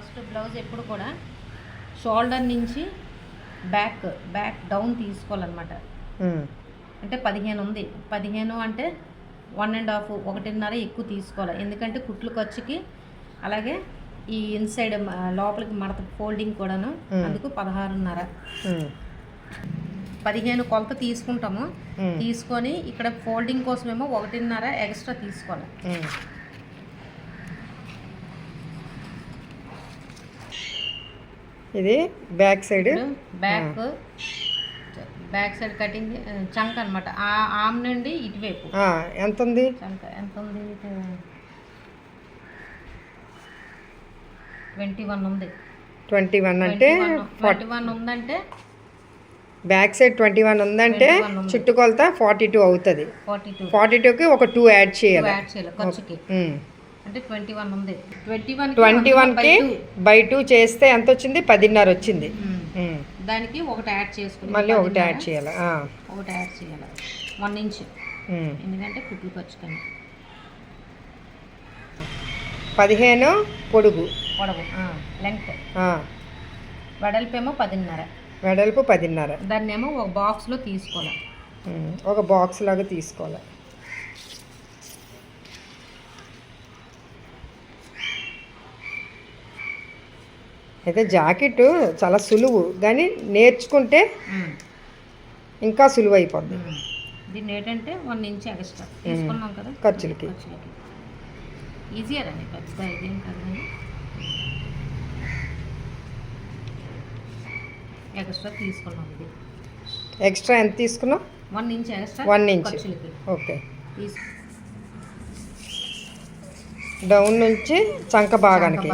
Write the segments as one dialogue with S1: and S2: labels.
S1: First blouse ఎప్పుడు కూడా shoulder నుంచి బ్యాక్ డౌన్ తీసుకోవాలన్నమాట. అంటే 15 ఉంది, 15 అంటే 1.5 1.5 ఎక్కువ తీసుకోవాలి. ఎందుకంటే కుట్లు ఖర్చుకి, అలాగే ఈ ఇన్సైడ్ లోపలికి మడత ఫోల్డింగ్ కూడాను, అందుకు 16.5. 15 కొలత తీసుకుంటాము. తీసుకొని ఇక్కడ ఫోల్డింగ్ కోసమేమో 1.5 ఎక్స్ట్రా తీసుకోవాలి.
S2: ఇది బ్యాక్ సైడ్
S1: కటింగ్ చంక అనమాట. ఆమ్ నుండి ఇటువైపు
S2: ఎంత ఉంది?
S1: చంక ఎంత ఉంది? 21 ఉంది.
S2: 21 అంటే
S1: 41 ఉందంటే
S2: బ్యాక్ సైడ్ 21 ఉందంటే చుట్టుకొలత 42 అవుతుంది. 42కి ఒక 2 యాడ్ చేయాలి
S1: ఖర్చుకి. అంటే 21 ఉంది.
S2: 21కి బై 2 చేస్తే ఎంత వచ్చింది? 10.5 వచ్చింది.
S1: దానికి ఒకటి యాడ్ చేసుకుని
S2: మళ్ళీ ఒకటి యాడ్ చేయాలి.
S1: 1 ఇంచ్. ఎందుకంటే కుట్లు ఖర్చుకొని
S2: 15 పొడుగు
S1: లెంగ్త్. వెడల్పేమో 10.5.
S2: వెడల్పు 10.5.
S1: దాన్నేమో ఒక బాక్స్లో తీసుకోవాలి.
S2: ఒక బాక్స్ లాగా తీసుకోవాలి. అయితే జాకెట్ చాలా సులువు, కానీ నేర్చుకుంటే ఇంకా సులువు అయిపోద్ది.
S1: దీన్ని ఏంటంటే 1 ఇంచ్ ఎక్స్ట్రా తీసుకున్నాం కదా
S2: ఖర్చులకి.
S1: ఈజీ అదండి, పెద్ద ఇదేం కదండి. ఎక్స్ట్రా తీసుకున్నాం. ఇది
S2: ఎక్స్ట్రా ఎంత తీసుకున్నాం?
S1: 1 inch extra.
S2: 1 inch. Okay. Down నుంచి చంక భాగానికి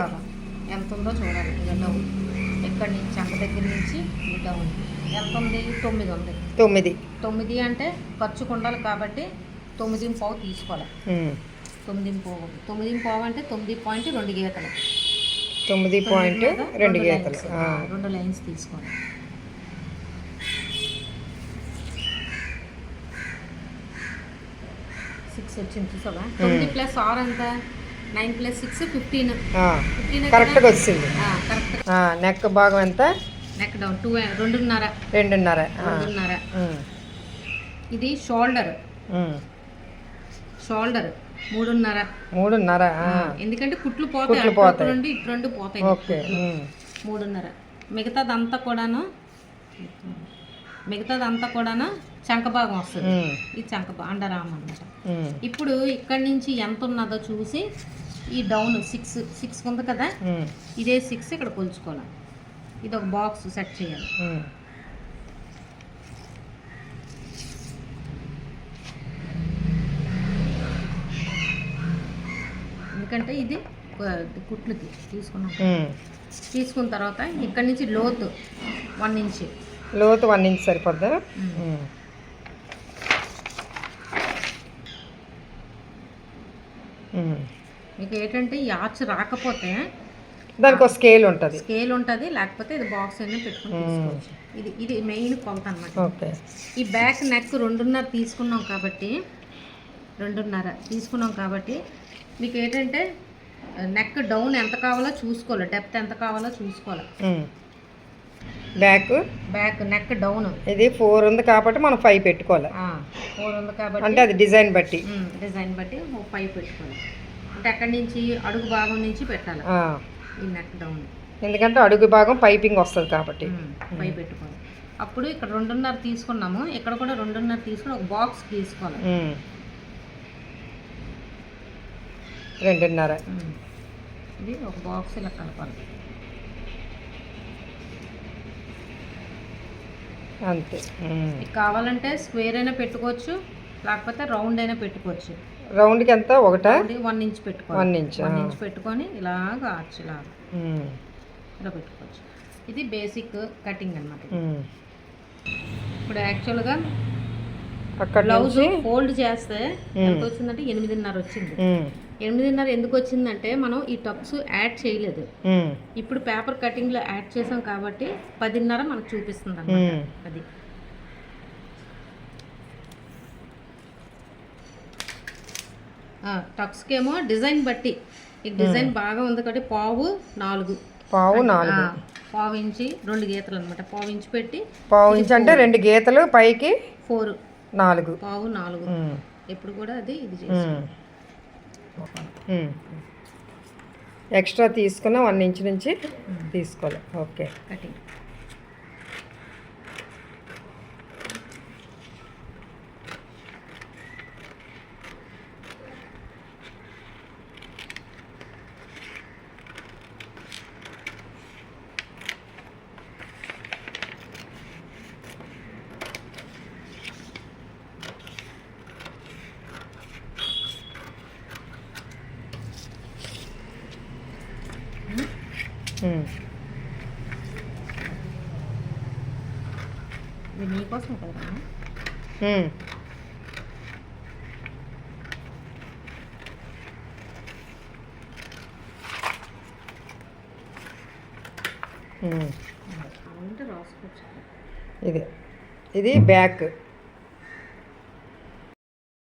S1: ఎంత ఉందో చూడాలి. ఇక డౌన్ ఎక్కడి నుంచి చంక దగ్గర నుంచి ఈ డౌన్ ఎంత ఉంది? 9 ఉంది. 9 అంటే ఖర్చుకు ఉండాలి కాబట్టి 9.5 తీసుకోవాలి. 9.5 అంటే 9.2 గీతలు.
S2: 9.2 గీతలు.
S1: 2 లైన్స్ తీసుకోవాలి. వచ్చింది చూసావా? 9 + 6 ఎంత? 9 + 6 15.
S2: కరెక్ట్గా వచ్చింది. నెక్ భాగం ఎంత?
S1: Neck down 2.5. ఇది షోల్డర్ 3.5. ఎందుకంటే కుట్లు పోతాయి, ఇటు రెండు పోతాయి. 3.5. మిగతాదంతా కూడాను చంక భాగం వస్తుంది. ఇది చంక అండర్ ఆర్మ్ అన్నమాట. ఇప్పుడు ఇక్కడ నుంచి ఎంత ఉన్నదో చూసి ఈ డౌన్ 6 ఉంది కదా, ఇదే 6 ఇక్కడ కొలుచుకోవాలి. ఇది ఒక బాక్స్ సెట్ చేయాలి. ఎందుకంటే ఇది కుట్లకి తీసుకున్న తర్వాత ఇక్కడ నుంచి లోతు 1 ఇంచ్.
S2: లోతు 1 ఇంచ్ సరిపోద్దా?
S1: మీకు ఏంటంటే ఈ ఆర్చ్ రాకపోతే
S2: దానికి ఒక స్కేల్
S1: ఉంటుంది. లేకపోతే ఇది బాక్స్ అయినా పెట్టుకుని తీసుకోవచ్చు. ఇది మెయిన్ కొలత అనమాట.
S2: ఓకే.
S1: ఈ బ్యాక్ నెక్ 2.5 తీసుకున్నాం కాబట్టి మీకు ఏంటంటే నెక్ డౌన్ ఎంత కావాలో చూసుకోవాలి, డెప్త్ ఎంత కావాలో చూసుకోవాలి. బ్యాక్ నెక్ డౌన్
S2: ఇది 4 ఉంది కాబట్టి మనం 5 పెట్టుకోవాలి.
S1: 4 ఉంది కాబట్టి
S2: అంటే అది డిజైన్ బట్టి
S1: 5 పెట్టుకోవాలి. అంటే అక్కడి నుంచి అడుగు భాగం నుంచి పెట్టాలి ఈ నెక్ డౌన్.
S2: ఎందుకంటే అడుగు భాగం పైపింగ్ వస్తుంది కాబట్టి
S1: 5 పెట్టుకోవాలి. అప్పుడు ఇక్కడ 2.5 తీసుకున్నాము, ఇక్కడ కూడా 2.5 తీసుకుని ఒక బాక్స్ తీసుకోవాలి.
S2: 2.5.
S1: ఇది ఒక బాక్స్ ఇలా కలపాలి
S2: అంతే.
S1: కావాలంటే స్క్వేర్ అయినా పెట్టుకోవచ్చు, లేకపోతే రౌండ్ అయినా పెట్టుకోవచ్చు.
S2: రౌండ్కి ఎంత?
S1: 1 ఇంచ్ పెట్టుకోవాలి. 1 ఇంచ్ పెట్టుకొని ఇలాగ ఆర్చ్ లాగా ఇలా పెట్టుకోవచ్చు. ఇది బేసిక్ కటింగ్ అన్నమాట. ఇప్పుడు యాక్చువల్గా బ్లౌజ్ ఫోల్డ్ చేస్తే ఎంత వచ్చిందంటే 8.5 వచ్చింది. 8.5 ఎందుకు వచ్చిందంటే మనం ఈ టక్స్ యాడ్ చేయలేదు. ఇప్పుడు పేపర్ కటింగ్లో యాడ్ చేసాం కాబట్టి 10.5 మనకు చూపిస్తుంది అన్నమాట. అది టక్స్కి ఏమో డిజైన్ బట్టి, ఈ డిజైన్ బాగా ఉంది కాబట్టి 1.5 4
S2: పావు 4
S1: పావు ఇంచి 2 గీతలు అనమాట. పావు ఇంచి పెట్టి
S2: పావు ఇంచి అంటే 2 గీతలు పైకి
S1: 4
S2: 4
S1: పావు 4 ఎప్పుడు కూడా అది ఇది చేసి
S2: ఎక్స్ట్రా తీసుకున్న 1 ఇంచ్ నుంచి తీసుకోవాలి. Okay
S1: cutting. ఇది మీకోసం కదా.
S2: ఇది బ్యాక్